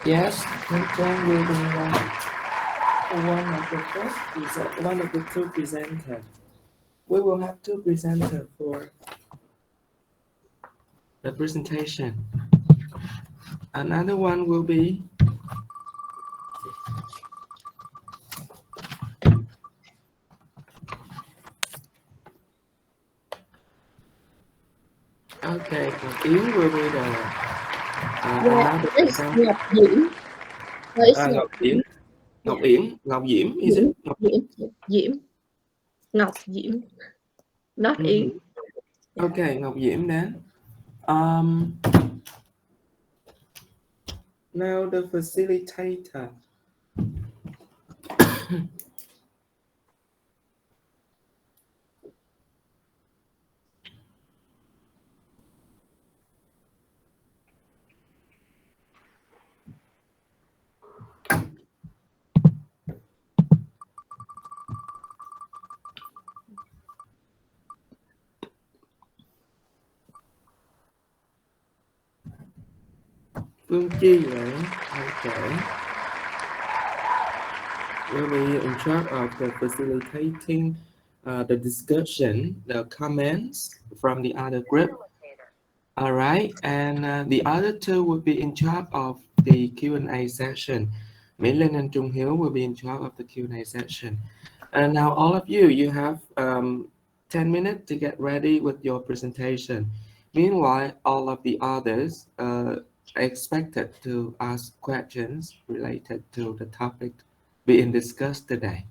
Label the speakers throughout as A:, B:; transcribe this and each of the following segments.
A: Yes, John will be one of the one of the two presenters. We will have two presenters for the presentation. Another one will be okay. Yến will be the another
B: It's
A: presenter.
B: Ngọc Diễm. No, it's Ngọc
A: Ngọc Diễm.
B: Diễm.
A: Ngọc
B: Yeah.
A: Yến. Ngọc Diễm. Is it? Ngọc
B: Diễm. Diễm. Ngọc Diễm. Not Yến.
A: Yeah. Okay, Ngọc Diễm đến. Now the facilitator. Phương Chi right? Okay. Will be in charge of the facilitating the discussion, the comments from the other group. All right, and the other two will be in charge of the Q&A session. Mỹ Linh and Trung Hiếu will be in charge of the Q&A session. And now all of you, you have 10 minutes to get ready with your presentation. Meanwhile, all of the others are expected to ask questions related to the topic being discussed today.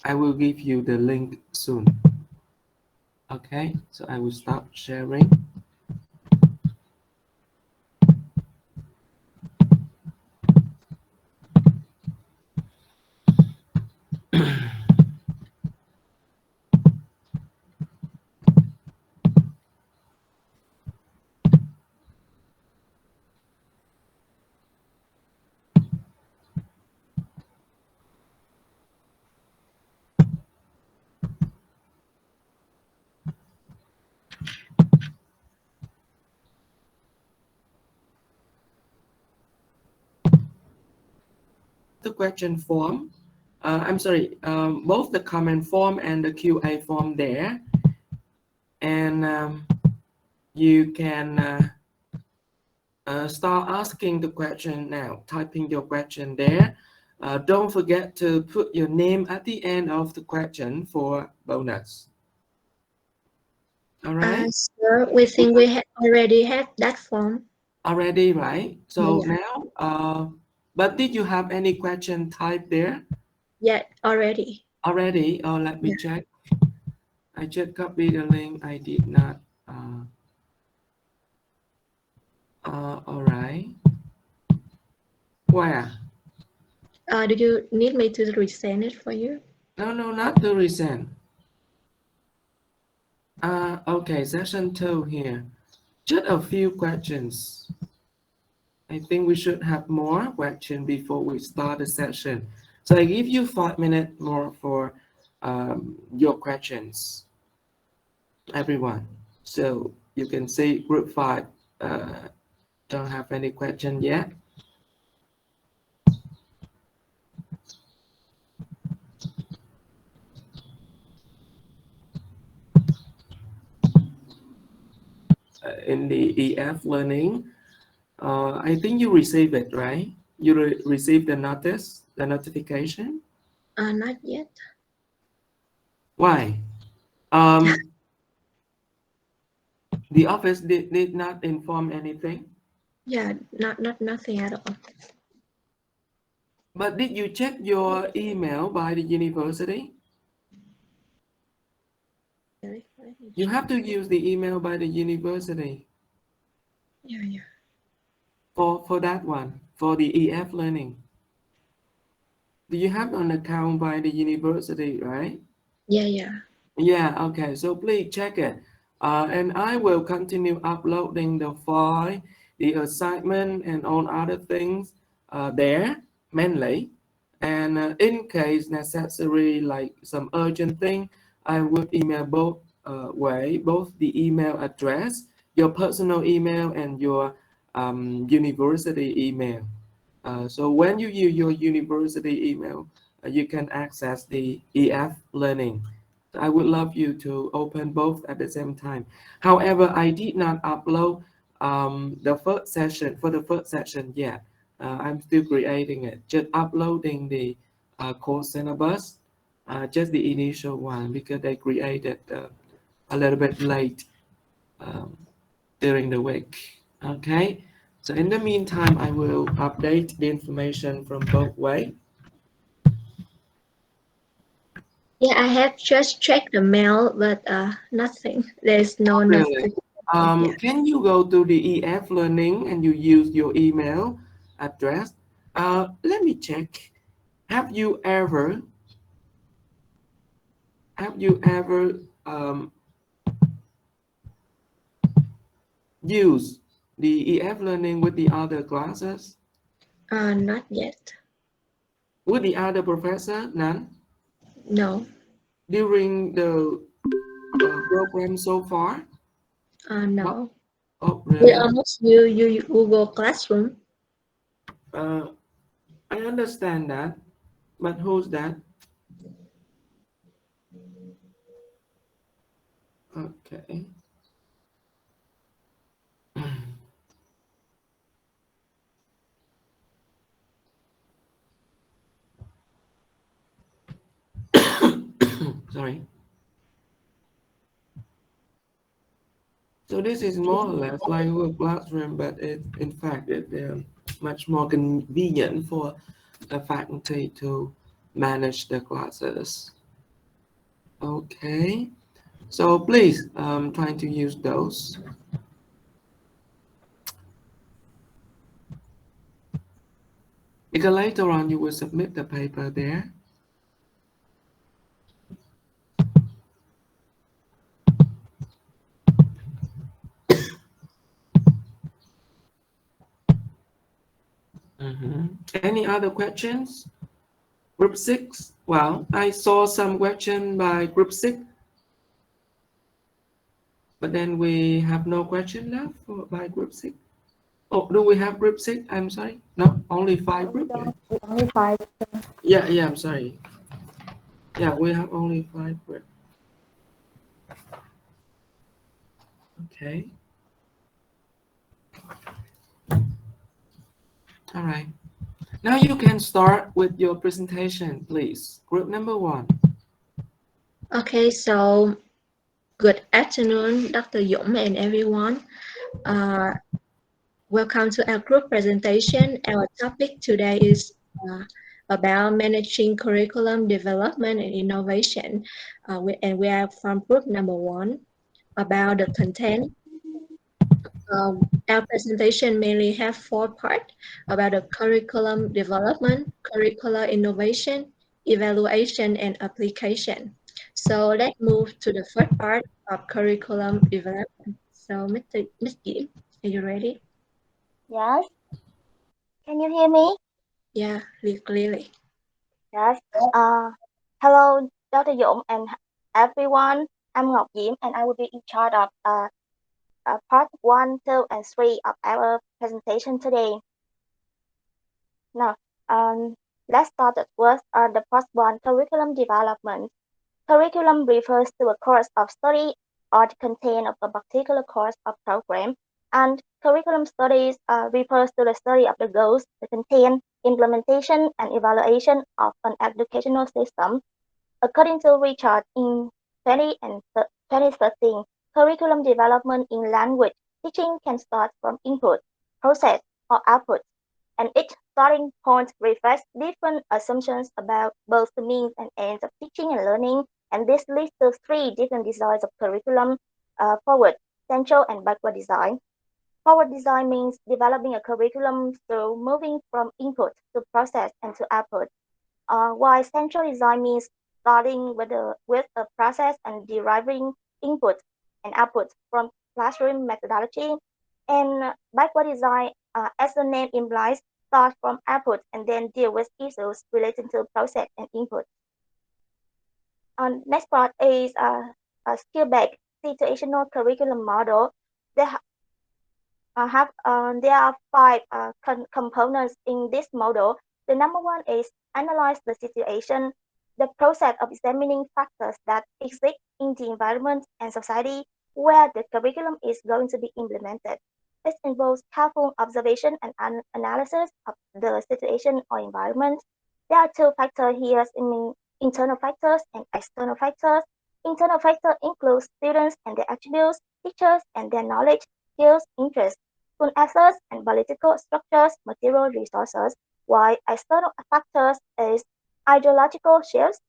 A: I will give you the link soon. Okay, so I will stop sharing. The question form, I'm sorry, both the comment form and the QA form there, and you can start asking the question now, typing your question there. Don't forget to put your name at the end of the question for bonus. All right.
B: Sir, we think we already had that form.
A: Already, right? So
B: Yeah.
A: now, but did you have any question typed there?
B: Yeah, already.
A: Already? Oh, let me check. I just copied the link. I did not. All right. Where?
B: Do you need me to resend it for you?
A: No, not to resend. Okay, session 2 here. Just a few questions. I think we should have more questions before we start the session. So I give you 5 minutes more for your questions, everyone. So you can see group 5 don't have any question yet. In the EF learning, I think you received it, right? You received the notice, the notification?
B: Not yet.
A: Why? The office did not inform anything?
B: Yeah, nothing at all.
A: But did you check your email by the university? You have to use the email by the university.
B: Yeah.
A: For that one, for the EF learning. Do you have an account by the university, right?
B: Yeah.
A: Yeah, okay, so please check it. And I will continue uploading the file, the assignment, and all other things there mainly. And in case necessary, like some urgent thing, I will email both both the email address, your personal email, and your university email. So when you use your university email, you can access the EF learning. I would love you to open both at the same time. However, I did not upload the first session for the first session yet. I'm still creating it, just uploading the course syllabus, just the initial one because they created a little bit late um, during the week. Okay, so in the meantime, I will update the information from both way.
B: Yeah, I have just checked the mail, but nothing. There's no
A: Really?
B: notification. Yeah.
A: Can you go to the EF Learning and you use your email address? Let me check. Have you ever have you ever used the EF Learning with the other classes?
B: Not yet.
A: With the other professor? None?
B: No.
A: During the program so far? What?
B: No.
A: Oh,
B: We
A: really?
B: almost use Google Classroom.
A: Uh, I understand that, but who's that? Okay. Sorry. So this is more or less like Google Classroom, but in fact it's much more convenient for the faculty to manage the classes. Okay. So please try to use those because later on you will submit the paper there. Mhm. Any other questions? Group 6? Well, I saw some question by group 6, but then we have no question left by group 6. Oh, do we have group 6? I'm sorry. No, only 5 group.
C: Don't we only five.
A: Yeah, I'm sorry. Yeah, we have only 5 group. Okay. All right. Now you can start with your presentation, please. Group number 1.
B: Okay, so good afternoon, Dr. Dũng and everyone. Uh, Welcome to our group presentation. Our topic today is about managing curriculum development and innovation. And we are from group number 1 about the content. Our presentation mainly have 4 parts about the curriculum development, curricular innovation, evaluation, and application. So let's move to the first part of curriculum development. So Ms. Kim, are you ready?
C: Yes. Can you hear me?
B: Yeah, clearly.
C: Yes. Uh, Hello, Dr. Dũng and everyone. I'm Ngọc Diễm, and I will be in charge of part one, two, and three of our presentation today. Now, let's start with the first one, curriculum development. Curriculum refers to a course of study or the content of a particular course or program, and curriculum studies refers to the study of the goals, the content, implementation, and evaluation of an educational system. According to Richard in 2013, curriculum development in language teaching can start from input, process, or output, and each starting point reflects different assumptions about both the means and ends of teaching and learning, and this leads to three different designs of curriculum: forward, central, and backward design. Forward design means developing a curriculum through moving from input to process and to output, while central design means starting with a process and deriving input and output from classroom methodology. And backward design, as the name implies, start from output and then deal with issues relating to process and input. Next part is a skill-based situational curriculum model. There, There are five components in this model. The number one is analyze the situation, the process of examining factors that exist in the environment and society where the curriculum is going to be implemented. This involves careful observation and analysis of the situation or environment. There are two factors here, internal factors and external factors. Internal factors include students and their attributes, teachers and their knowledge, skills, interests, school assets and political structures, material resources, while external factors is ideological shifts,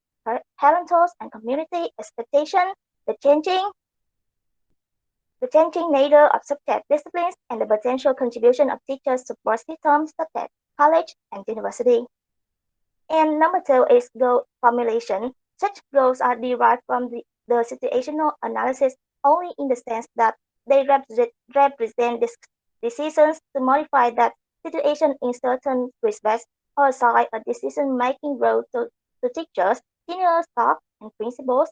C: parental and community expectation, the changing the changing nature of subject disciplines, and the potential contribution of teachers support systems such as college and university. And number two is goal formulation. Such goals are derived from the situational analysis only in the sense that they represent decisions to modify that situation in certain respects or assign a decision-making role to teachers, senior staff, and principals.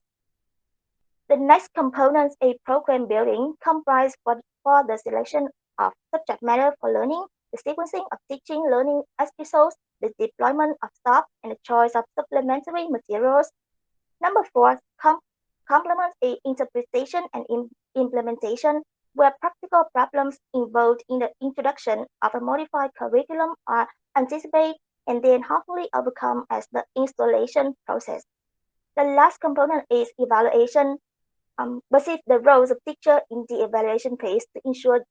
C: The next component is program building, comprised for the selection of subject matter for learning, the sequencing of teaching learning episodes, the deployment of staff, and the choice of supplementary materials. Number four, complement a interpretation and implementation, where practical problems involved in the introduction of a modified curriculum are anticipated and then hopefully overcome as the installation process. The last component is evaluation, perceive the roles of teacher in the evaluation phase to ensure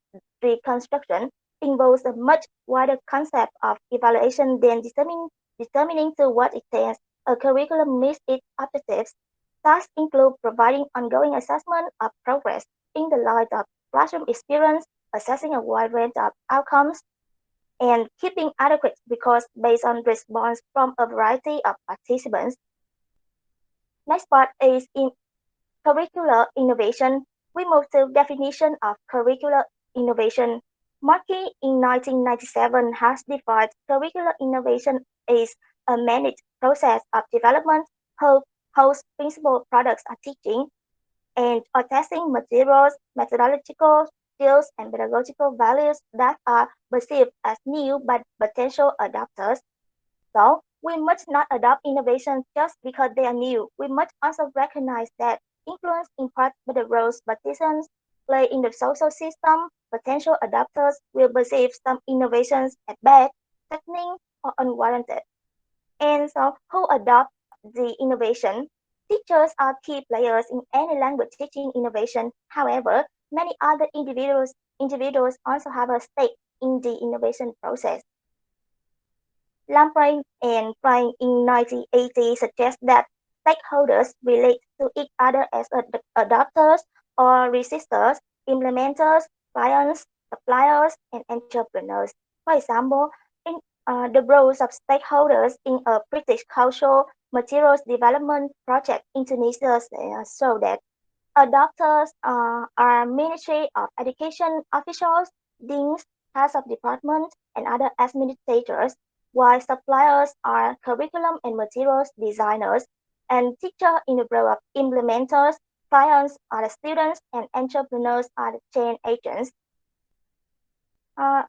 C: reconstruction involves a much wider concept of evaluation than determining to what extent a curriculum meets its objectives. Tasks include providing ongoing assessment of progress in the light of classroom experience, assessing a wide range of outcomes, and keeping adequate records based on response from a variety of participants. Next part is in curricular innovation. We move to definition of curricular innovation. Markey in 1997 has defined curricular innovation as a managed process of development whose principal products are teaching and or testing materials, methodological skills, and pedagogical values that are perceived as new by potential adopters. So, we must not adopt innovations just because they are new. We must also recognize that influence in part by the roles participants play in the social system, potential adopters will perceive some innovations as bad, threatening, or unwarranted. And so, who adopt the innovation? Teachers are key players in any language teaching innovation. However, many other individuals also have a stake in the innovation process. Lamprey and Frank in 1980 suggest that stakeholders relate to each other as adopters or resistors, implementers, clients, suppliers, and entrepreneurs. For example, in the roles of stakeholders in a British cultural materials development project in Tunisia show that adopters are Ministry of Education officials, deans, heads of departments, and other administrators, while suppliers are curriculum and materials designers, and teachers in the role of implementers, clients are the students, and entrepreneurs are the change agents. Uh,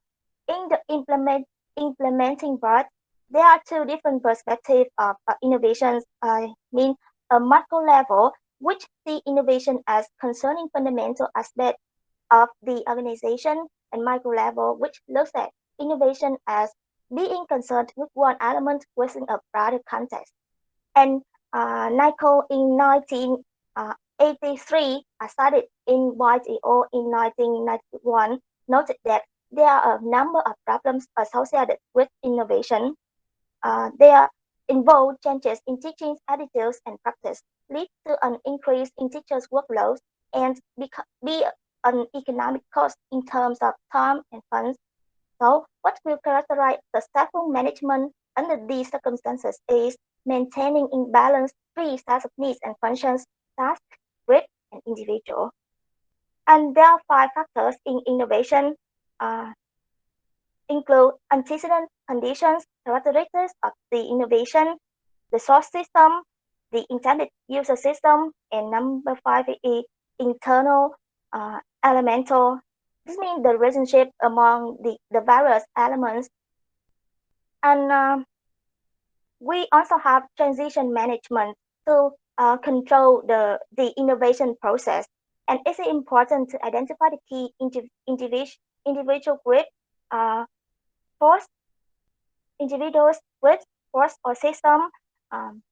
C: in the implementing part, there are two different perspectives of innovations. I mean, a macro level, which see innovation as concerning fundamental aspects of the organization, and micro level, which looks at innovation as being concerned with one element within a broader context. And NICO in 1983, started in YTO in 1991, noted that there are a number of problems associated with innovation. They involve changes in teaching attitudes and practice, lead to an increase in teachers' workloads, and be an economic cost in terms of time and funds. So, what will characterize successful management under these circumstances is maintaining in balance three sets of needs and functions: task, group, and individual. And there are five factors in innovation, uh, include antecedent conditions, characteristics of the innovation, the source system, the intended user system, and number five is internal elemental This means the relationship among the various elements. And we also have transition management to control the innovation process. And it's important to identify the key individual group, uh, force, individuals, groups, force, or system um,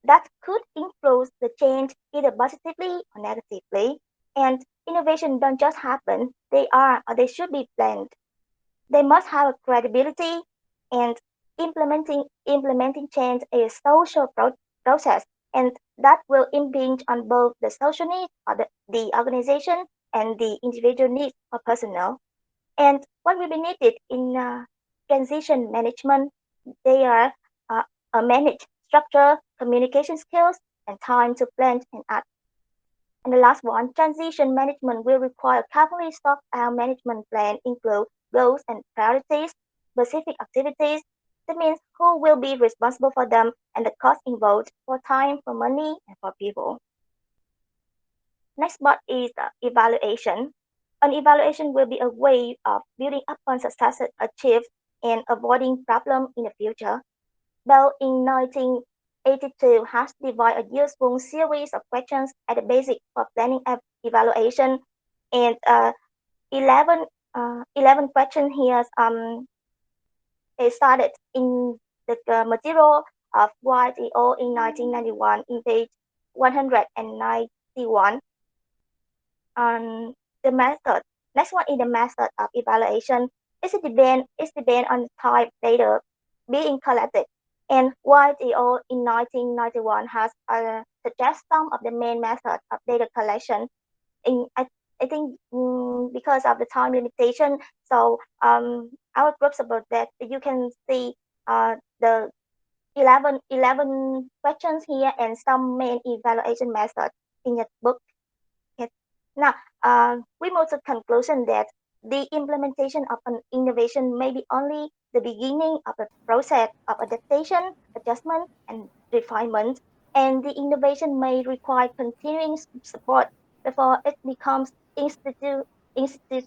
C: that could influence the change either positively or negatively. And innovation don't just happen; they are or they should be planned. They must have credibility, and implementing change is a social process, and that will impinge on both the social needs of the organization and the individual needs of personnel. And what will be needed in transition management, they are uh, a manage structure, communication skills, and time to plan and act. And the last one, transition management will require carefully thought out management plan include goals and priorities, specific activities. That means who will be responsible for them and the cost involved for time, for money, and for people. Next part is evaluation. An evaluation will be a way of building upon successes achieved and avoiding problems in the future. Bell in 1982 has devised a useful series of questions at the basic for planning evaluation, and 11, 11 questions here it started in the material of YTO in 1991 in page 191. And the method, next one is the method of evaluation. It's depend on the type data being collected. And YTO in 1991 has suggest some of the main methods of data collection. In I think because of the time limitation, so our groups about that you can see the 11 questions here and some main evaluation methods in your book. Yes. Now, we move to conclusion that the implementation of an innovation may be only the beginning of a process of adaptation, adjustment, and refinement, and the innovation may require continuing support before it becomes institu, institu,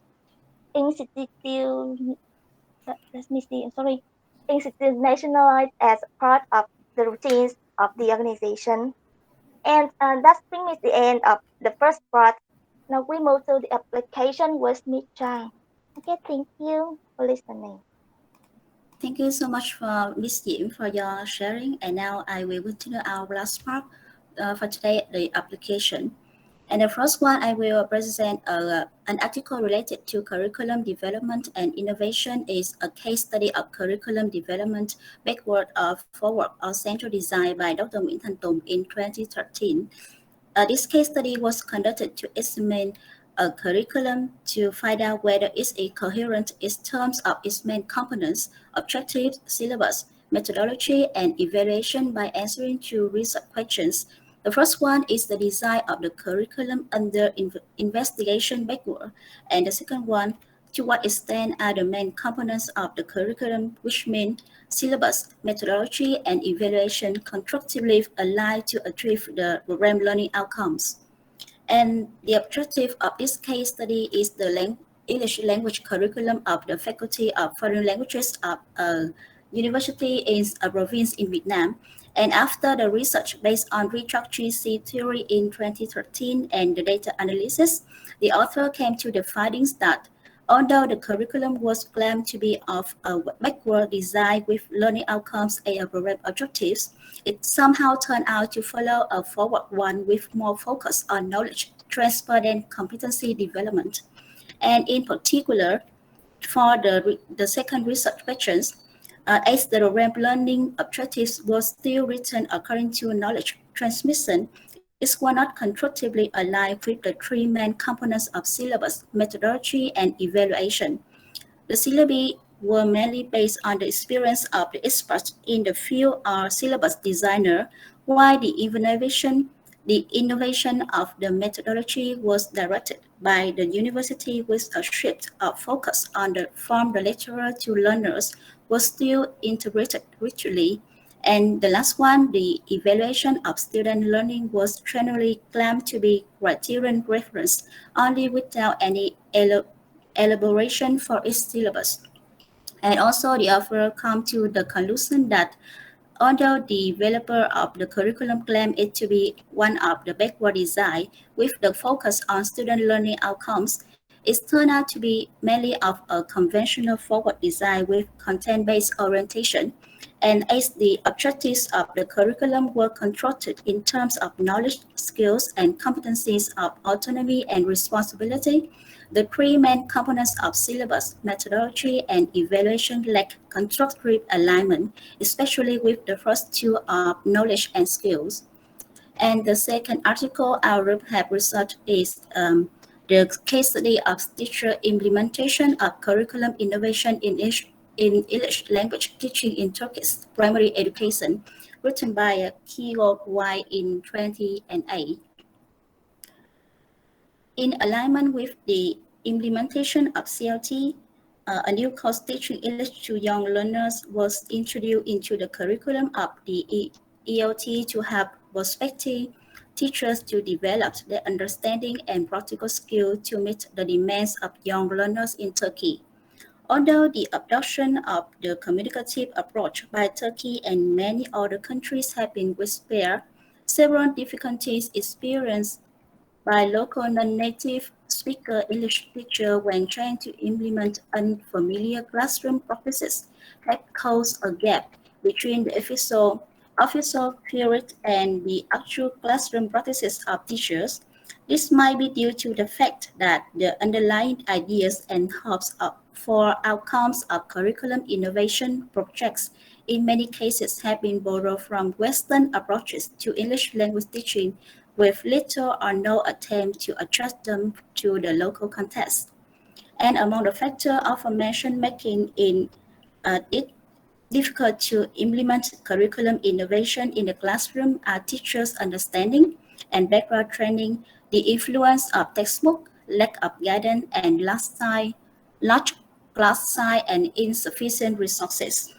C: let me see, sorry, institutionalized as part of the routines of the organization. And that brings me to the end of the first part. Now we move to the application with Miss Chang. Okay, thank you for listening.
D: Thank you so much for Miss Jim for your sharing. And now I will continue our last part for today, the application. And the first one, I will present an article related to curriculum development and innovation is a case study of curriculum development backward or forward or central design by Dr. Nguyễn Thanh Tùng in 2013. This case study was conducted to examine a curriculum to find out whether it is coherent in terms of its main components, objectives, syllabus, methodology, and evaluation by answering two research questions. The first one is the design of the curriculum under investigation backward, and the second one, to what extent are the main components of the curriculum, which mean syllabus, methodology, and evaluation constructively aligned to achieve the program learning outcomes. And the objective of this case study is the English language curriculum of the Faculty of Foreign Languages of a university in a province in Vietnam. And after the research based on restructuring theory in 2013 and the data analysis, the author came to the findings that although the curriculum was claimed to be of a backward design with learning outcomes and program objectives, it somehow turned out to follow a forward one with more focus on knowledge transfer and competency development. And in particular, for the second research questions, as the program learning objectives were still written according to knowledge transmission, it was not constructively aligned with the three main components of syllabus, methodology, and evaluation. The syllabi were mainly based on the experience of the experts in the field or syllabus designer, while the innovation of the methodology was directed by the university with a shift of focus on the from the lecturer to learners was still integrated richly. And the last one, the evaluation of student learning was generally claimed to be criterion reference only without any elaboration for each syllabus. And also the author come to the conclusion that although the developer of the curriculum claimed it to be one of the backward design with the focus on student learning outcomes, it turned out to be mainly of a conventional forward design with content-based orientation. And as the objectives of the curriculum were constructed in terms of knowledge, skills, and competencies of autonomy and responsibility, the three main components of syllabus, methodology, and evaluation lack constructive alignment, especially with the first two of knowledge and skills. And the second article our have researched is the case study of teacher implementation of curriculum innovation in English language teaching in Turkish primary education, written by Kiyok Y in 2008. In alignment with the implementation of CLT, a new course teaching English to young learners was introduced into the curriculum of the ELT to help prospective teachers to develop their understanding and practical skills to meet the demands of young learners in Turkey. Although the adoption of the communicative approach by Turkey and many other countries have been whispered, several difficulties experienced by local non-native speaker English teacher when trying to implement unfamiliar classroom practices have caused a gap between the official period and the actual classroom practices of teachers. This might be due to the fact that the underlying ideas and hopes for outcomes of curriculum innovation projects in many cases have been borrowed from Western approaches to English language teaching with little or no attempt to adjust them to the local context. And among the factors aforementioned making it difficult to implement curriculum innovation in the classroom are teachers' understanding and background training, the influence of textbook, lack of guidance, and large class size and insufficient resources.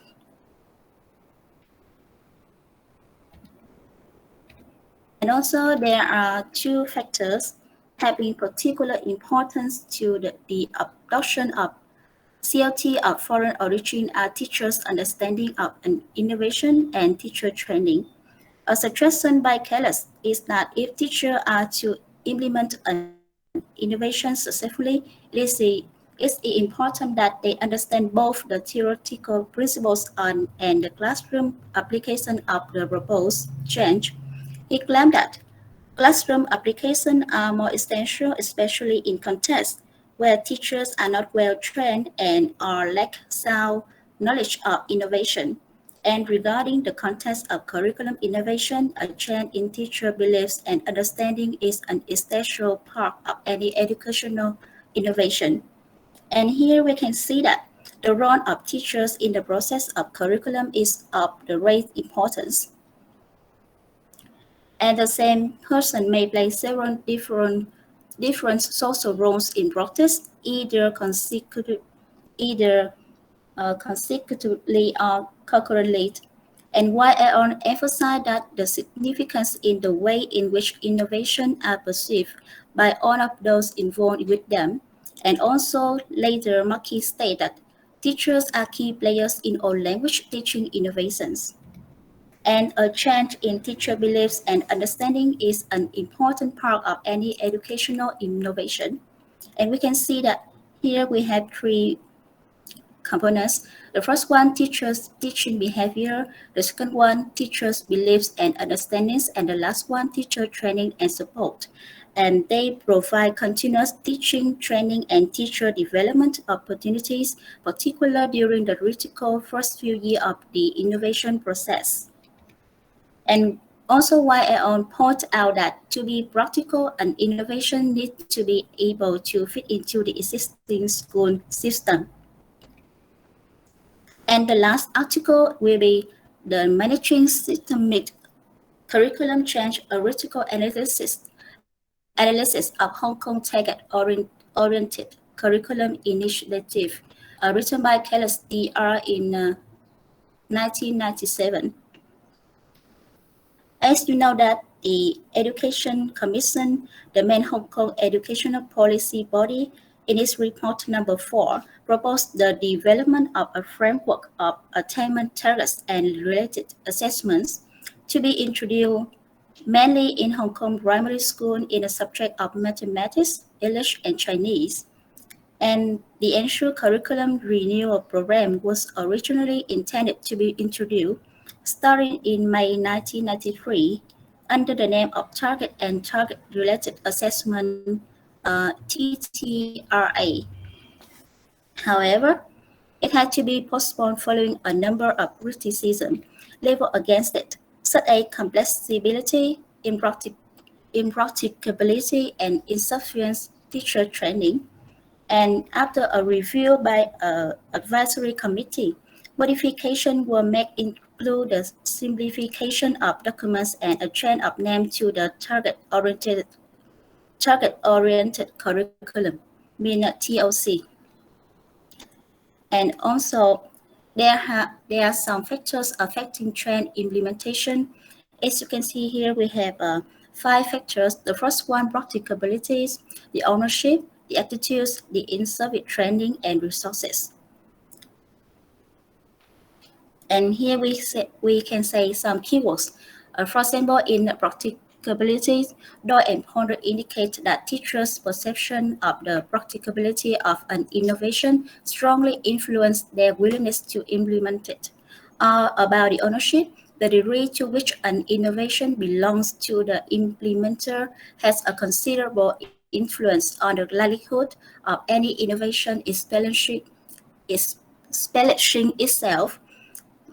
D: And also there are two factors having particular importance to the adoption of CLT of foreign origin are teachers' understanding of an innovation and teacher training. A suggestion by Kellis is that if teachers are to implement an innovation successfully, it's important that they understand both the theoretical principles and the classroom application of the proposed change. He claimed that classroom applications are more essential, especially in contexts where teachers are not well trained and or lack sound knowledge of innovation. And regarding the context of curriculum innovation, a change in teacher beliefs and understanding is an essential part of any educational innovation. And here we can see that the role of teachers in the process of curriculum is of the great importance. And the same person may play several different social roles in practice, consecutively or concurrently. And while I want to emphasize that the significance in the way in which innovation are perceived by all of those involved with them, and also later Markey stated that teachers are key players in all language teaching innovations. And a change in teacher beliefs and understanding is an important part of any educational innovation. And we can see that here we have three components. The first one, teachers' teaching behavior. The second one, teachers' beliefs and understandings. And the last one, teacher training and support. And they provide continuous teaching, training, and teacher development opportunities, particularly during the critical first few years of the innovation process. And also why I want to point out that to be practical, an innovation needs to be able to fit into the existing school system. And the last article will be the managing systemic curriculum change, a critical analysis of Hong Kong target-oriented curriculum initiative, written by Kellis DR in 1997. As you know that the Education Commission, the main Hong Kong educational policy body, in its report number 4, proposed the development of a framework of attainment targets and related assessments to be introduced mainly in Hong Kong primary school in the subject of mathematics, English, and Chinese. And the Ensure Curriculum Renewal Program was originally intended to be introduced starting in May 1993 under the name of Target and Target Related Assessment TTRA. However, it had to be postponed following a number of criticisms leveled against it, such as complexity, impracticability, and insufficient teacher training. And after a review by an advisory committee, modifications were made include the simplification of documents and a change of name to the target-oriented curriculum, mean TOC. And also, there are some factors affecting trend implementation. As you can see here, we have 5 factors. The first one, practicabilities, the ownership, the attitudes, the in-service training, and resources. And here we can say some keywords. For example, in practicability, Doyle and Ponder indicate that teachers' perception of the practicability of an innovation strongly influence their willingness to implement it. About the ownership, the degree to which an innovation belongs to the implementer has a considerable influence on the likelihood of any innovation establishing itself.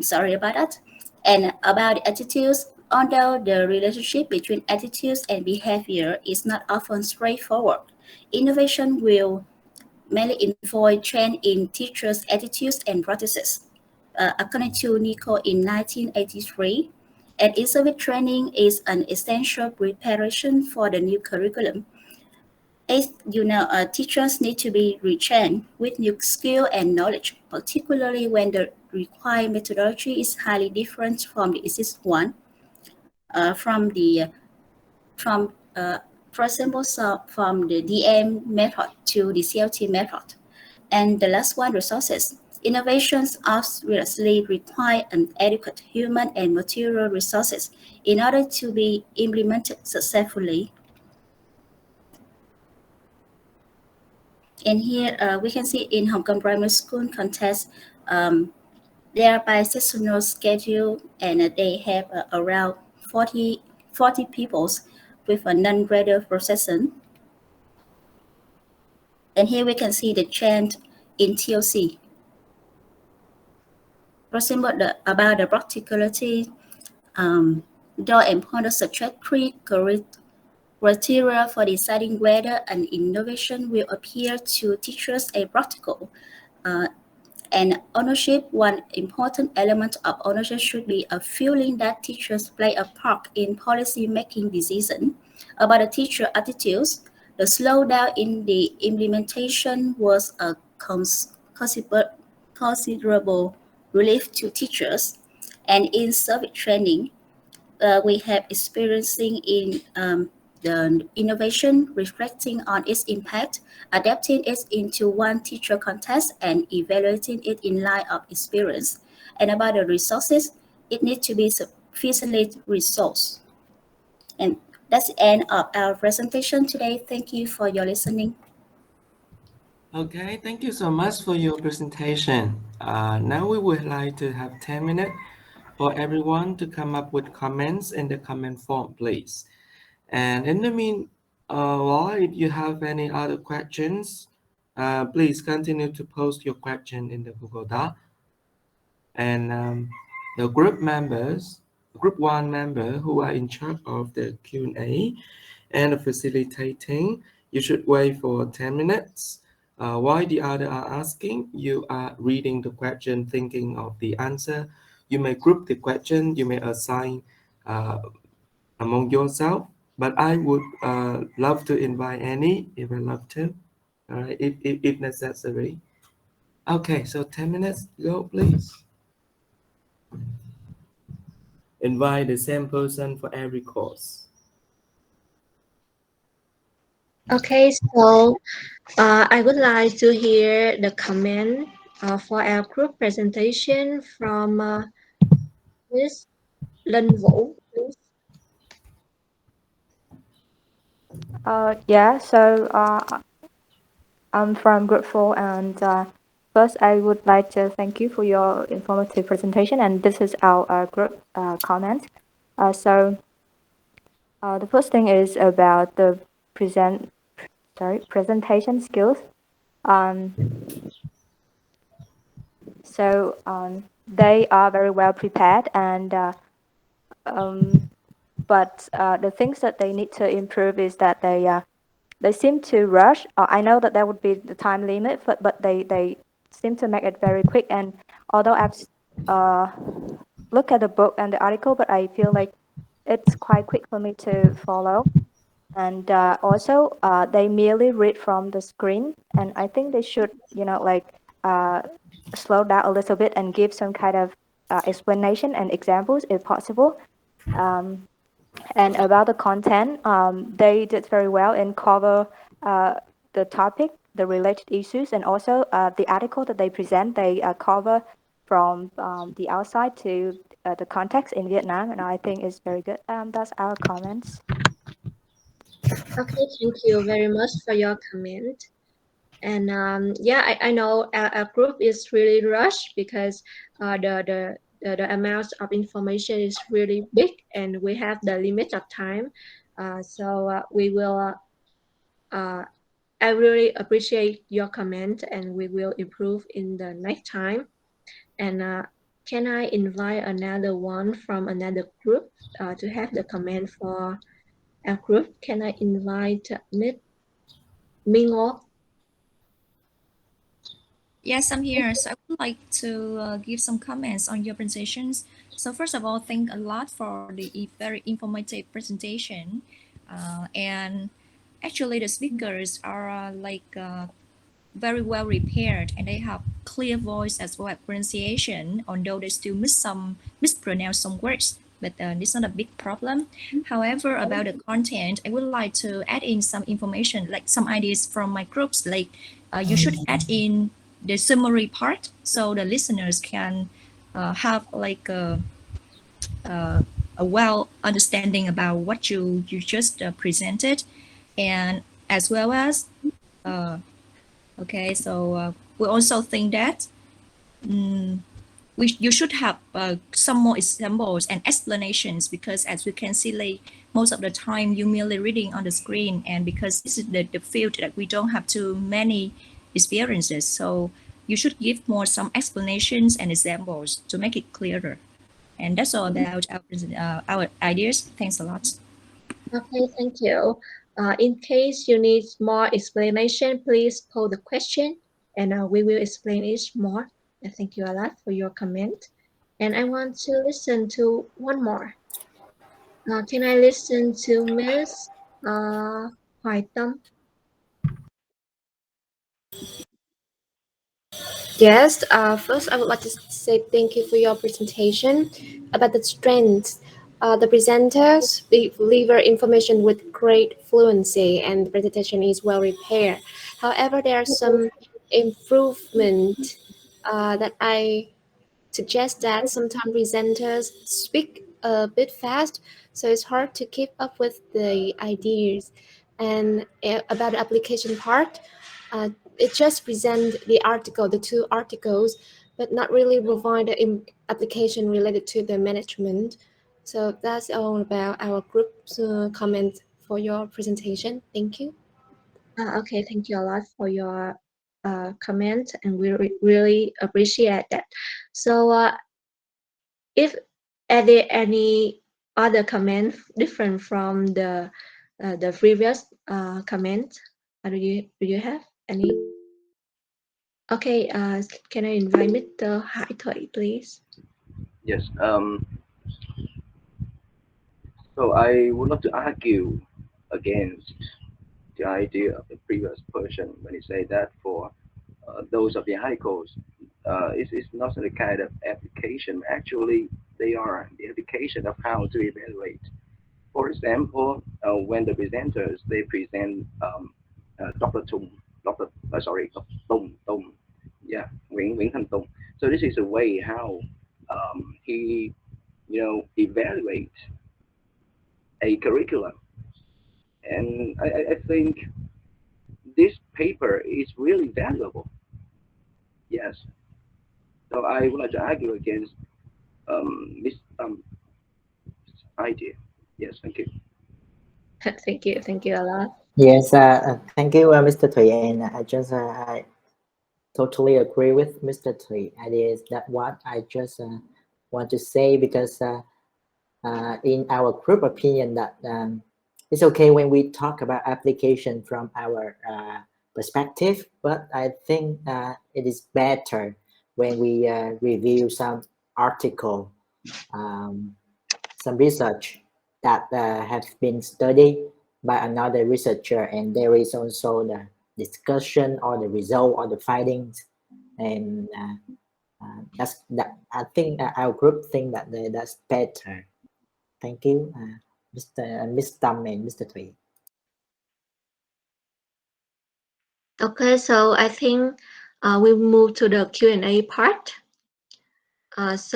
D: Sorry about that. And about the attitudes, although the relationship between attitudes and behavior is not often straightforward, innovation will mainly involve change in teachers' attitudes and practices. According to Nico in 1983, and in-service training is an essential preparation for the new curriculum. As you know, teachers need to be retrained with new skill and knowledge, particularly when the required methodology is highly different from the existing one. For example, so from the DM method to the CLT method. And the last one, resources. Innovations obviously require an adequate human and material resources in order to be implemented successfully. And here we can see in Hong Kong Primary School context, they are by seasonal schedule and they have around 40 pupils with a non-graded procession. And here we can see the change in TOC. For example, about the practicality, Doyle and Ponder suggest 3 criteria for deciding whether an innovation will appear to teachers as practical. And ownership, one important element of ownership should be a feeling that teachers play a part in policy-making decisions. About the teacher attitudes, the slowdown in the implementation was a considerable relief to teachers. And in service training, we have experiencing in the innovation, reflecting on its impact, adapting it into one teacher context, and evaluating it in light of experience. And about the resources, it needs to be sufficiently resourced. And that's the end of our presentation today. Thank you for your listening.
A: Okay, thank you so much for your presentation. Now we would like to have 10 minutes for everyone to come up with comments in the comment form, please. And in the meanwhile, if you have any other questions, please continue to post your question in the Google Doc. And the group 1 member who are in charge of the Q&A and the facilitating, you should wait for 10 minutes. While the other are asking, you are reading the question, thinking of the answer. You may group the question, you may assign among yourself, but I would love to invite any if I love to, if necessary. Okay, so 10 minutes go, please. Invite the same person for every course.
B: Okay, so I would like to hear the comment for our group presentation from Ms. Lân Vũ, please.
E: Yeah, so I'm from Group 4, and first I would like to thank you for your informative presentation, and this is our group comment. So the first thing is about the presentation skills. Um, so they are very well prepared, and um, but the things that they need to improve is that they seem to rush. I know that there would be the time limit, but they seem to make it very quick. And although I've uh, looked at the book and the article, but I feel like it's quite quick for me to follow. And also, they merely read from the screen, and I think they should, uh, slow down a little bit and give some kind of explanation and examples if possible. Um, and about the content, they did very well in cover uh, the topic, the related issues, and also the article that they present. They cover from the outside to the context in Vietnam, and I think it's very good. That's our comments.
B: Okay, thank you very much for your comment. And yeah, I know our group is really rushed because the amount of information is really big and we have the limit of time. So we will, I really appreciate your comment and we will improve in the next time. And can I invite another one from another group to have the comment for our group? Can I invite Miss Mingo?
F: Yes, I'm here. So I would like to give some comments on your presentations. So first of all, thank a lot for the very informative presentation. And actually, the speakers are very well prepared and they have clear voice as well as pronunciation, although they still mispronounce some words, but it's not a big problem. However, about the content, I would like to add in some information, like some ideas from my groups, like you should add in the summary part so the listeners can have a well understanding about what you just presented, and as well as uh, okay, so we also think that mm, you should have some more examples and explanations, because as we can see, like most of the time you merely reading on the screen, and because this is the field that we don't have too many experiences, so you should give more some explanations and examples to make it clearer. And that's all about our ideas. Thanks a lot.
B: Okay, thank you. In case you need more explanation, please pose the question and we will explain it more. And thank you a lot for your comment. And I want to listen to one more. Can I listen to Miss Hoài Tâm?
G: Yes, first I would like to say thank you for your presentation about the strengths. The presenters deliver information with great fluency and the presentation is well prepared. However, there are some improvement that I suggest that sometimes presenters speak a bit fast, so it's hard to keep up with the ideas. And about the application part, it just present the article, the two articles, but not really provide the application related to the management. So that's all about our group's comment for your presentation. Thank you.
B: Okay, thank you a lot for your comment and we really appreciate that. So if any other comment different from the previous comment, do you have any? Okay, can I invite Mr. Hải Thuy, please?
H: Yes. So I would love to argue against the idea of the previous person when he said that for those of the articles, it's not a kind of application. Actually, they are the application of how to evaluate. For example, when the presenters they present Dr. Tung, Dr. Sorry, Tung, yeah, Nguyễn Thanh Tung. So this is a way how he, evaluate a curriculum, and I think this paper is really valuable. Yes, so I would like to argue against this idea. Yes, thank you.
B: Thank you a lot.
I: Yes, thank you, Mr. Thủy, and I totally agree with Mr. Thủy. Idea is that what I just want to say because in our group opinion that it's okay when we talk about application from our perspective, but I think it is better when we review some article, um, some research that have been studied by another researcher, and there is also the discussion or the result or the findings, and that's that. I think our group think that that's better. Thank you, Miss Tam and Mr. Thủy.
B: Okay, so I think we move to the Q&A part. Miss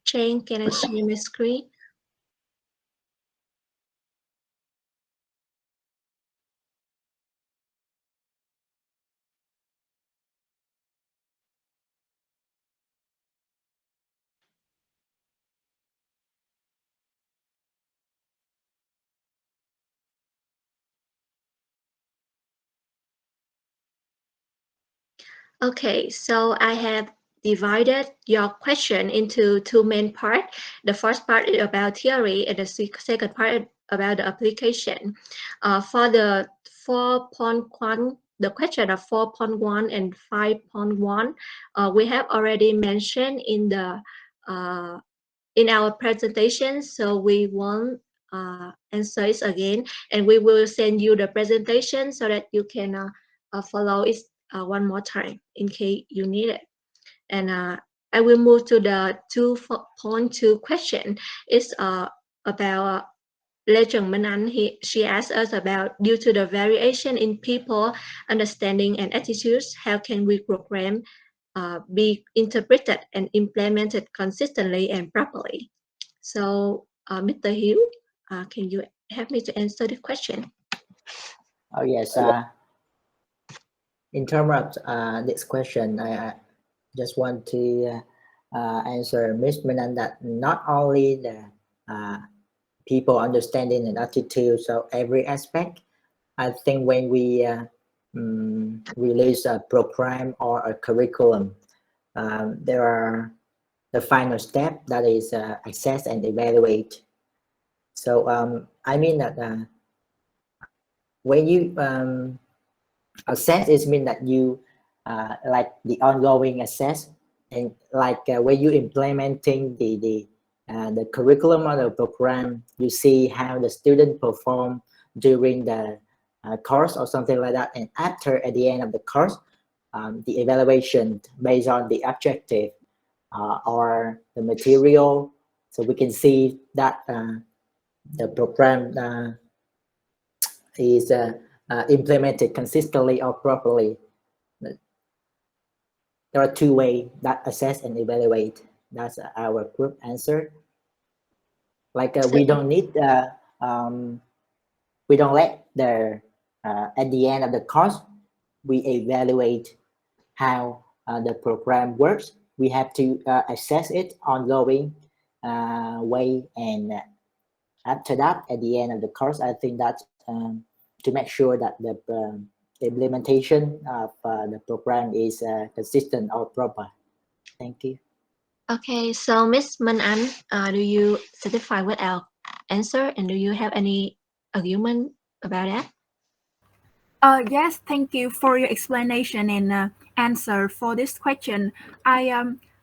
B: Jane, can I share my screen? Okay, so I have divided your question into two main parts. The first part is about theory, and the second part is about the application. For the 4.1, the question of 4.1 and 5.1, we have already mentioned in our presentation, so we won't answer it again, and we will send you the presentation so that you can follow it one more time in case you need it. And I will move to the 2.2 question. It's about Lê Trần Minh Anh. She asked us about, due to the variation in people understanding and attitudes, how can we program be interpreted and implemented consistently and properly? So, Mr. Hiếu, can you help me to answer the question?
I: Oh yes. In terms of this question, I just want to answer Ms. Menan that not only the people understanding and attitude, so every aspect. I think when we release a program or a curriculum, there are the final step that is assess and evaluate. So I mean that when you assess, it means that you like the ongoing assess, and like when you implementing the curriculum or the program, you see how the student perform during the course or something like that, and after at the end of the course, the evaluation based on the objective or the material, so we can see that the program is implemented consistently or properly. There are two ways that assess and evaluate. That's our group answer. Like we don't need we don't let the at the end of the course we evaluate how the program works. We have to assess it ongoing way, and after that, at the end of the course, I think that to make sure that the implementation of the program is consistent or proper. Thank you.
B: Okay, so Miss Minh Anh, do you satisfy with our answer, and do you have any argument about that?
J: Yes, thank you for your explanation and answer for this question. I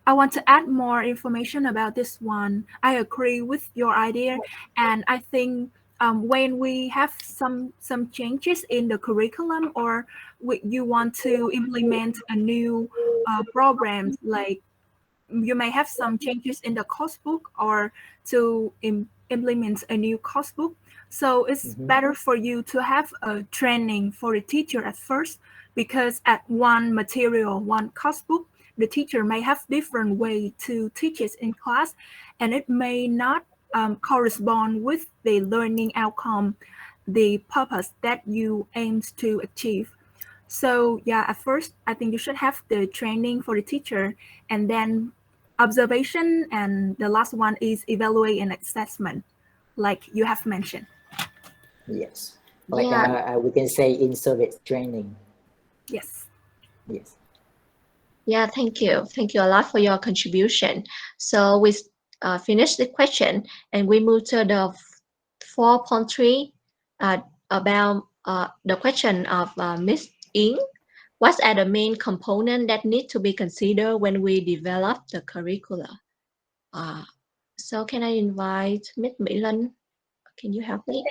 J: want to add more information about this one. I agree with your idea, and I think when we have some changes in the curriculum, or you want to implement a new program, like you may have some changes in the course book, or to implement a new course book. So it's better for you to have a training for the teacher at first, because at one material, one course book, the teacher may have different way to teach it in class, and it may not correspond with the learning outcome, the purpose that you aim to achieve. So yeah, at first, I think you should have the training for the teacher, and then observation, and the last one is evaluate and assessment, like you have mentioned.
I: Yes. Like
B: Yeah,
I: we can say in-service training.
J: Yes.
I: Yes.
B: yeah, thank you. Thank you a lot for your contribution. So we finished the question and we move to the 4.3 about the question of Miss Ying. What are the main components that need to be considered when we develop the curricula? Uh, so can I invite Miss Mỹ Lân? Can you help me?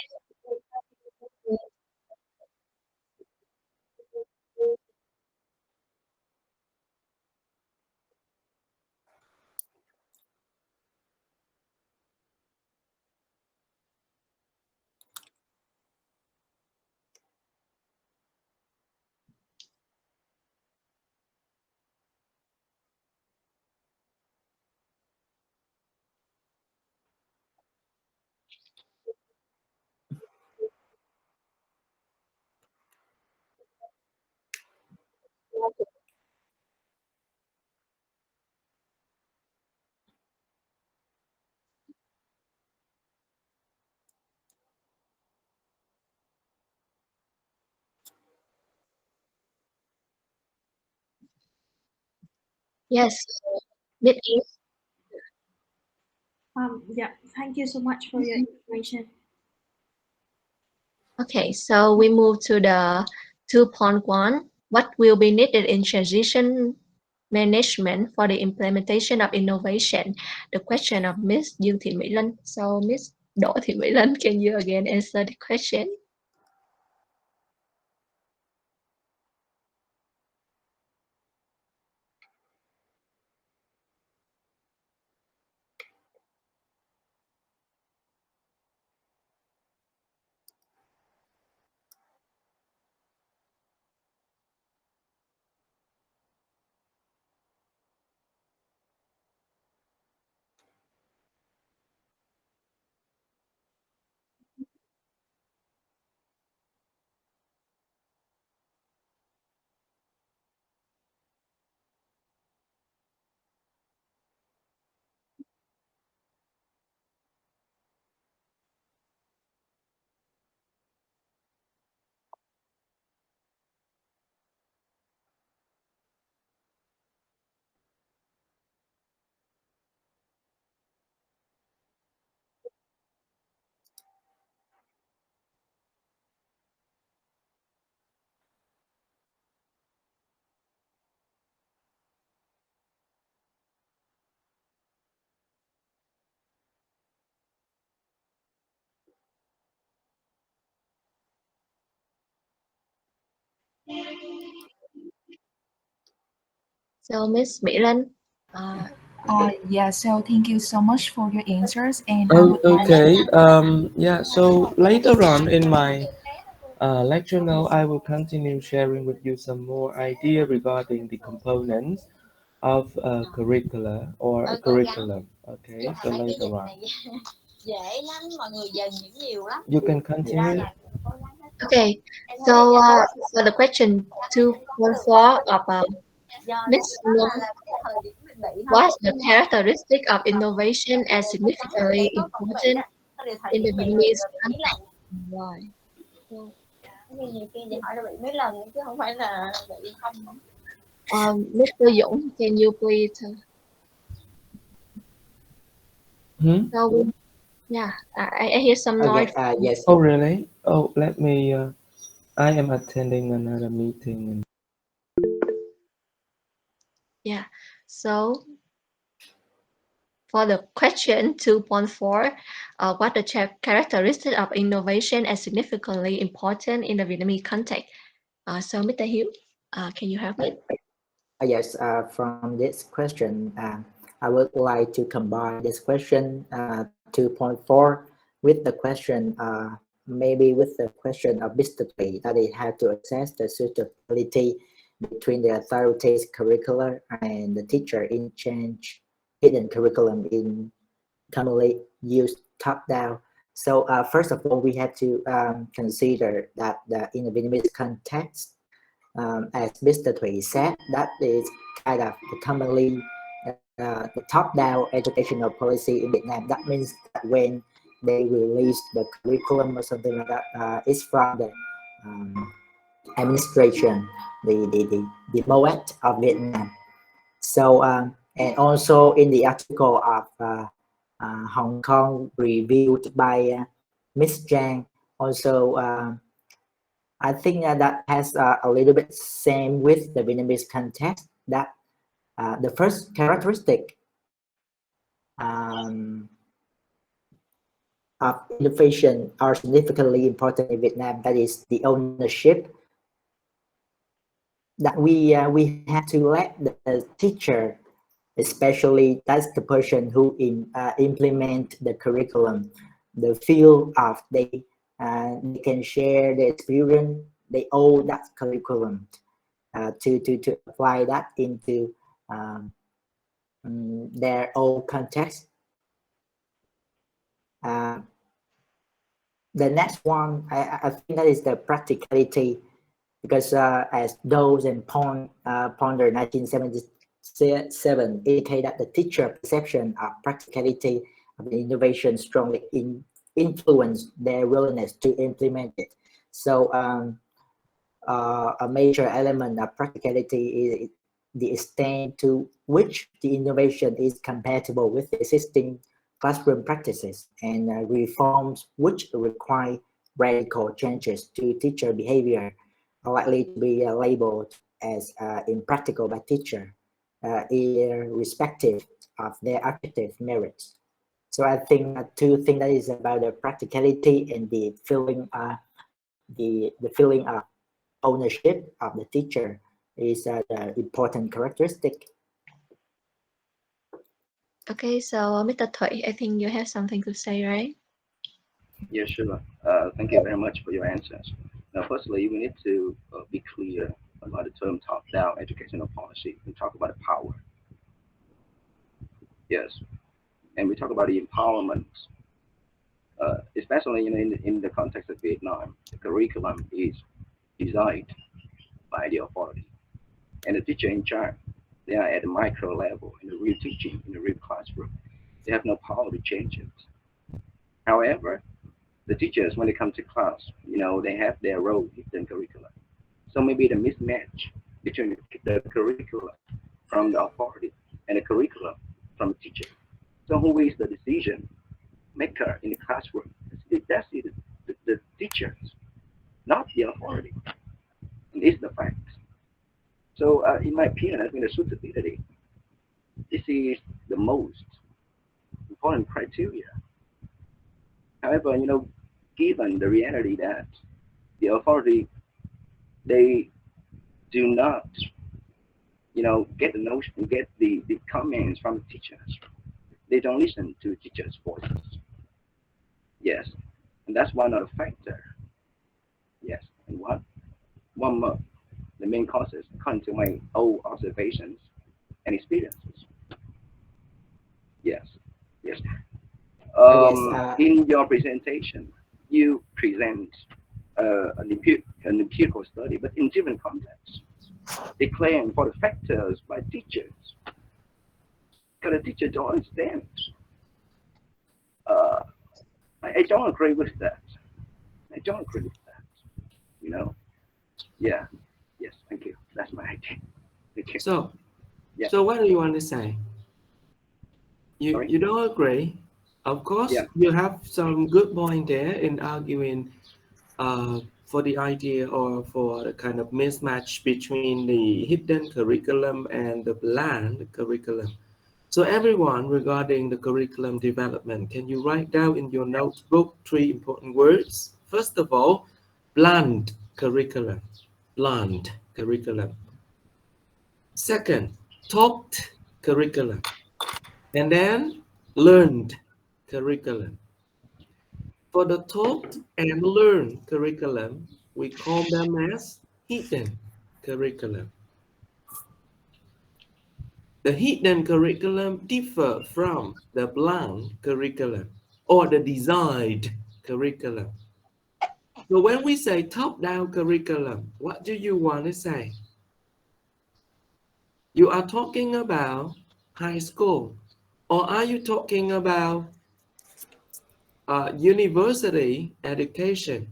B: Yes, Miss Ying.
K: Yeah, thank you so much for your information.
B: Okay, so we move to the 2.1. What will be needed in transition management for the implementation of innovation? The question of Miss Dương Thị Mỹ Lân. So Miss Đỗ Thị Mỹ Lân, can you again answer the question? So Miss Mỹ Lân,
L: Yeah, so thank you so much for your answers, and I
A: Oh,
L: would like
A: okay. Yeah, so later on in my lecture now, I will continue sharing with you some more idea regarding the components of a curricula or a curriculum. Okay, so later on. You can continue.
B: okay. So for the question 2.4 of Miss Nguyen, what's the characteristic of innovation as significantly important in the Vietnamese context? Why? Mr. Dũng, can you please?
A: Hmm?
B: So, yeah, I hear some noise.
I: Okay. Yes.
A: Oh, really? Oh, let me. I am attending another meeting.
B: Yeah. So for the question 2.4, what the characteristic of innovation as significantly important in the Vietnamese context? So, Mr. Hiếu, can you help me?
I: Yes. From this question, I would like to combine this question 2.4 with the question, maybe with the question of Mr. Tui, that it had to assess the suitability between the authorities curricular and the teacher in change hidden curriculum in commonly used top-down. So first of all, we have to consider that in the Vietnamese context, as Mr. Thủy said, that is kind of the commonly the top-down educational policy in Vietnam. That means that when they release the curriculum or something like that, it's from the administration, the MOET of Vietnam. So and also in the article of Hong Kong reviewed by Miss Zhang, also I think that has a little bit same with the Vietnamese context, that the first characteristic of innovation are significantly important in Vietnam, that is the ownership, that we have to let the teacher, especially that's the person who implement the curriculum, the feel of they can share the experience, they own that curriculum to apply that into their own context. The next one, I think that is the practicality, because as Doe and Ponder 1977 indicate that the teacher perception of practicality of the innovation strongly influence their willingness to implement it. So a major element of practicality is the extent to which the innovation is compatible with existing classroom practices, and reforms which require radical changes to teacher behavior are likely to be labeled as impractical by teacher, irrespective of their objective merits. So I think two things that is about the practicality and the feeling the feeling of ownership of the teacher is the important characteristic.
B: Okay, so Mr. Thủy, I think you have something to say, right?
H: Yeah, sure. Thank you very much for your answers. Now, firstly, we need to be clear about the term top-down educational policy. We talk about the power. Yes. And we talk about the empowerment. Especially in the context of Vietnam, the curriculum is designed by the authority. And the teacher in charge, they are at the micro level in the real teaching, in the real classroom. They have no power to change it. However, the teachers, when they come to class, they have their role in curriculum. So maybe the mismatch between the curriculum from the authority and the curriculum from the teacher. So who is the decision maker in the classroom? That's the teachers, not the authority. And it's the fact. So in my opinion, I think the suitability, this is the most important criteria. However, given the reality that the authority, they do not, get the notion, get the comments from the teachers. They don't listen to teachers' voices. Yes, and that's one of the factors. Yes, and one more, the main causes, according to my own observations and experiences. Yes, yes. In your presentation, you present an empirical study, but in different contexts. They claim for the factors by teachers, because the teacher don't understand. I don't agree with that. I don't agree with that. Yeah. Yes. Thank you. That's my idea. Thank you.
A: So,
H: yeah.
A: So what do you want to say? You don't agree? Of course, you have some good point there in arguing for the idea or for the kind of mismatch between the hidden curriculum and the planned curriculum. So everyone, regarding the curriculum development, can you write down in your notebook 3 important words? First of all, planned curriculum. Planned curriculum. Second, taught curriculum. And then learned curriculum. For the taught and learn curriculum, we call them as hidden curriculum. The hidden curriculum differ from the blank curriculum or the designed curriculum. So when we say top-down curriculum, what do you want to say? You are talking about high school, or are you talking about university education?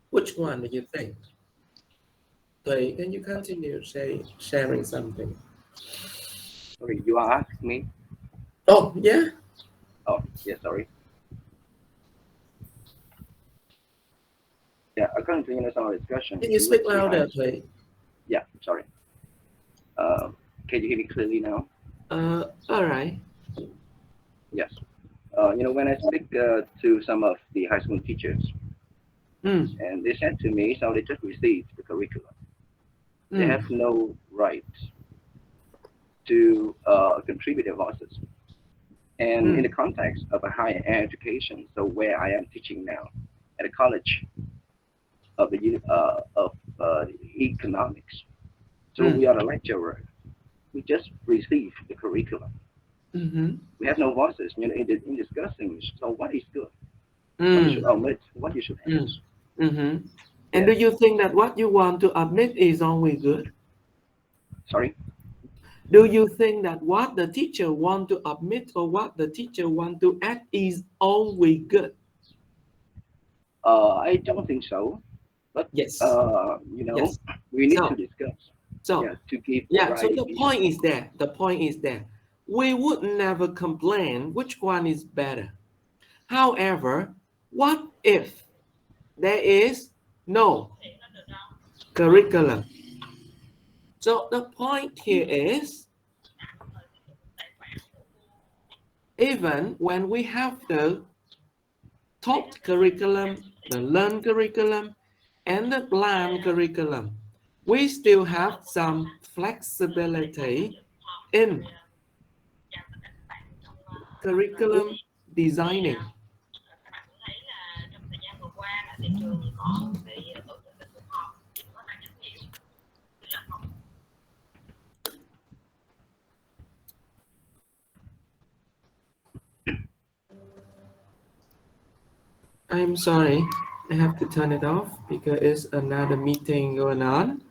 A: Which one do you think? Thầy, can you continue sharing something?
H: Sorry, you are asking me?
A: Oh, yeah.
H: Oh, yeah, sorry. Yeah, according to our discussion,
A: Can you
H: we would
A: speak
H: see
A: louder, Thầy?
H: Yeah, sorry. Can you hear me clearly now?
A: All right.
H: Yes. When I speak to some of the high school teachers, and they said to me, so they just received the curriculum. They have no right to contribute their voices. And in the context of a higher education, so where I am teaching now at a college of economics, so we are a lecturer. We just received the curriculum. We have no voices, in discussing. So what is good? What you should omit? What you should add?
A: And do you think that what you want to admit is always good?
H: Sorry?
A: Do you think that what the teacher want to admit or what the teacher want to add is always good?
H: I don't think so. But
A: yes, yes.
H: We need to discuss.
A: So
H: to give
A: so the
H: variety.
A: point is that we would never complain which one is better. However, what if there is no curriculum? So the point here is, even when we have the taught curriculum, the learned curriculum, and the planned curriculum, we still have some flexibility in curriculum designing. I'm sorry, I have to turn it off because it's another meeting going on.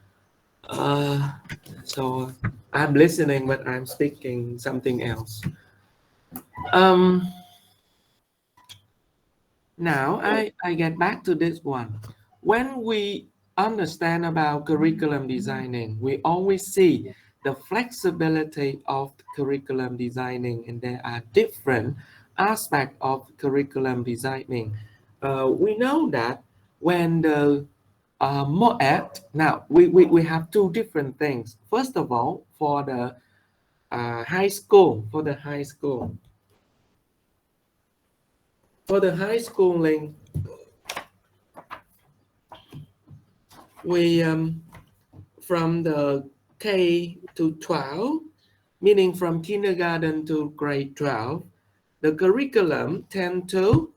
A: So I'm listening, but I'm speaking something else. Now I get back to this one. When we understand about curriculum designing, we always see the flexibility of curriculum designing, and there are different aspects of curriculum designing. We know that when the MOAT, now we have two different things. First of all, for the high school, for the high schooling, we from the K to 12, meaning from kindergarten to grade 12, the curriculum tend to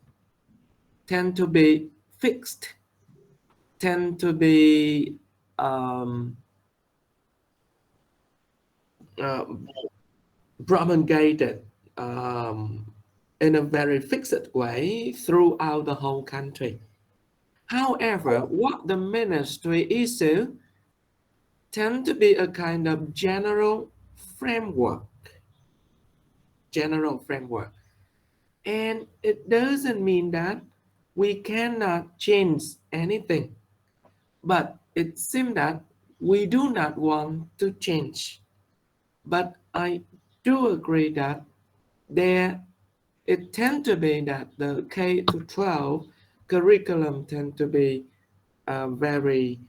A: be fixed, tend to be promulgated in a very fixed way throughout the whole country. However, what the ministry issue tend to be a kind of general framework. And it doesn't mean that we cannot change anything, but it seems that we do not want to change. But I do agree that it tend to be that the K to 12 curriculum tend to be very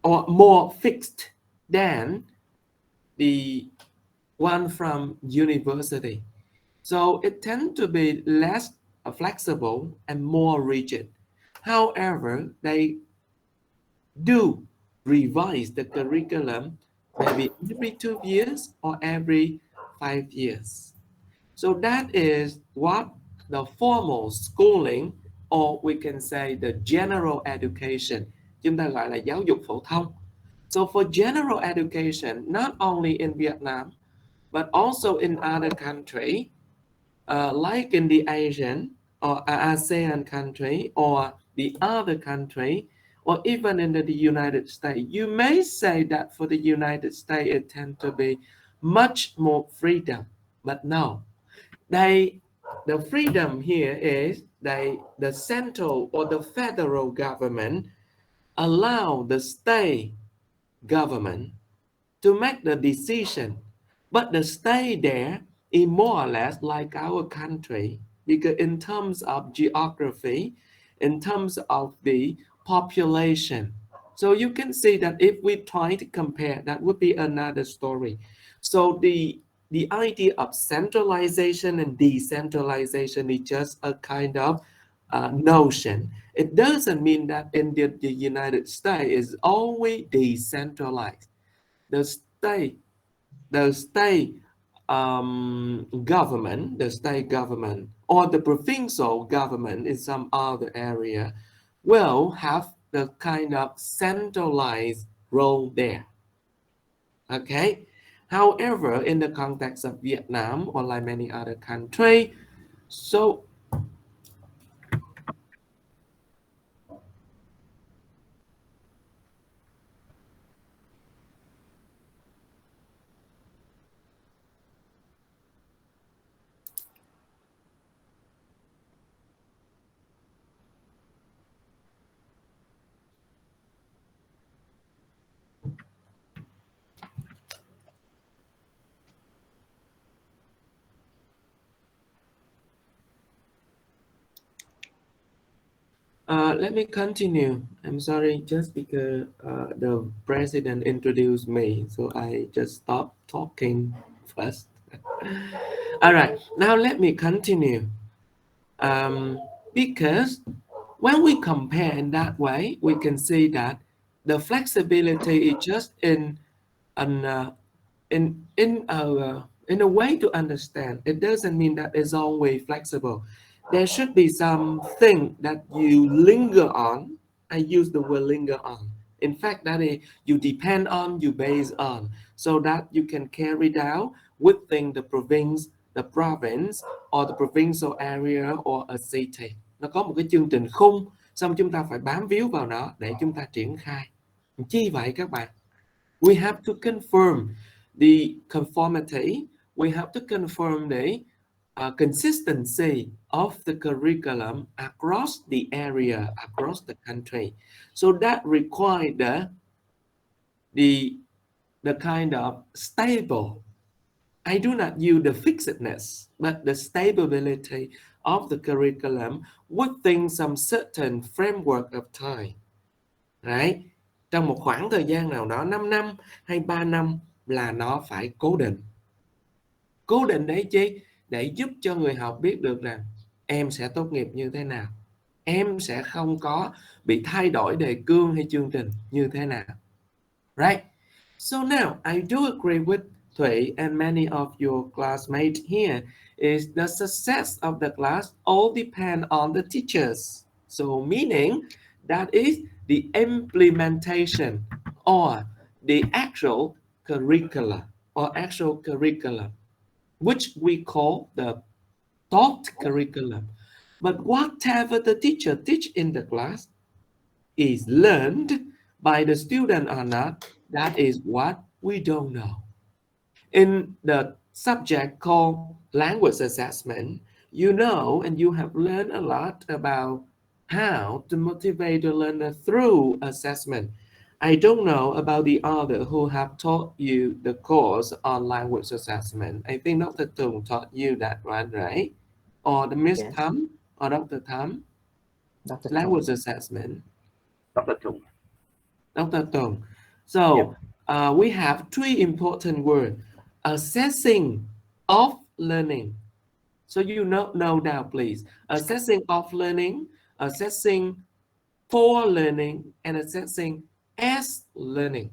A: or more fixed than the one from university. So it tends to be less flexible and more rigid. However, they do revise the curriculum maybe every 2 years or every 5 years. So that is what the formal schooling, or we can say the general education, chúng ta gọi là giáo dục phổ thông. So for general education, not only in Vietnam, but also in other countries, like in the Asian or ASEAN country or the other country, or even in the United States, you may say that for the United States it tends to be much more freedom, but no, the freedom here is the central or the federal government allow the state government to make the decision, but the state there is more or less like our country, because in terms of geography, in terms of the population. So you can see that if we try to compare, that would be another story. So the idea of centralization and decentralization is just a kind of notion. It doesn't mean that in the United States is always decentralized. The state, the state government, the state government, or the provincial government in some other area will have the kind of centralized role there. Okay. However, in the context of Vietnam or like many other countries, so let me continue. I'm sorry, just because the president introduced me, so I just stopped talking first. All right, now let me continue. Because when we compare in that way, we can see that the flexibility is just an in a way to understand. It doesn't mean that it's always flexible. There should be something that you linger on. I use the word linger on. In fact, that is you depend on, you base on, so that you can carry down within the province, or the provincial area or a city. Nó có một cái chương trình khung, xong chúng ta phải bám víu vào nó để chúng ta triển khai. Chi vậy các bạn? We have to confirm the conformity. We have to confirm the consistency of the curriculum across the area, across the country. So that requires the kind of stable. I do not use the fixedness, but the stability of the curriculum within some certain framework of time. Right? Trong một khoảng thời gian nào đó, 5 năm hay 3 năm là nó phải cố định. Cố định đấy chứ, để giúp cho người học biết được rằng em sẽ tốt nghiệp như thế nào. Em sẽ không có bị thay đổi đề cương hay chương trình như thế nào. Right? So now, I do agree with Thủy and many of your classmates here is the success of the class all depend on the teachers. So meaning that is the implementation or the actual curriculum, which we call the taught curriculum. But whatever the teacher teach in the class is learned by the student or not, that is what we don't know. In the subject called language assessment, you know and you have learned a lot about how to motivate the learner through assessment. I don't know about the other who have taught you the course on language assessment. I think Dr. Tung taught you that one, right? Or the Miss
I: Yes.
A: Thum or Dr. Thum?
I: Dr.
A: Language
I: Tom.
A: assessment.
H: Dr. Tung.
A: Dr. Tung. So we have three important words. Assessing of learning. So you know now, please. Assessing of learning, assessing for learning, and assessing as learning.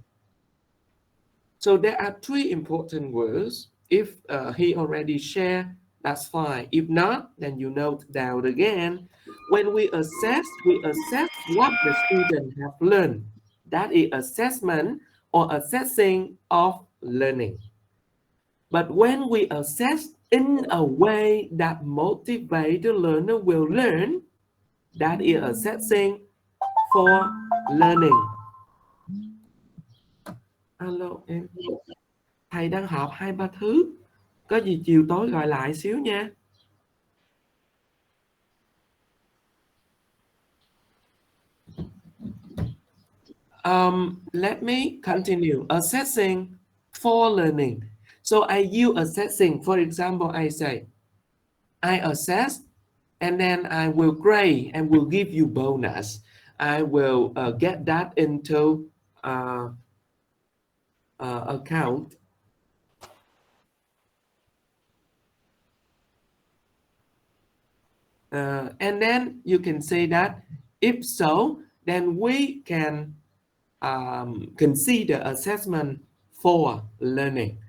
A: So there are three important words. If he already shared, that's fine. If not, then you note down again. When we assess what the student have learned. That is assessment or assessing of learning. But when we assess in a way that motivate the learner will learn, that is assessing for learning. Alo em, thầy đang học 2-3 thứ. Có gì chiều tối gọi lại xíu nha. Let me continue. Assessing for learning. So I use assessing. For example, I say, I assess and then I will grade and will give you bonus. I will get that into account. And then you can say that if so, then we can consider assessment for learning.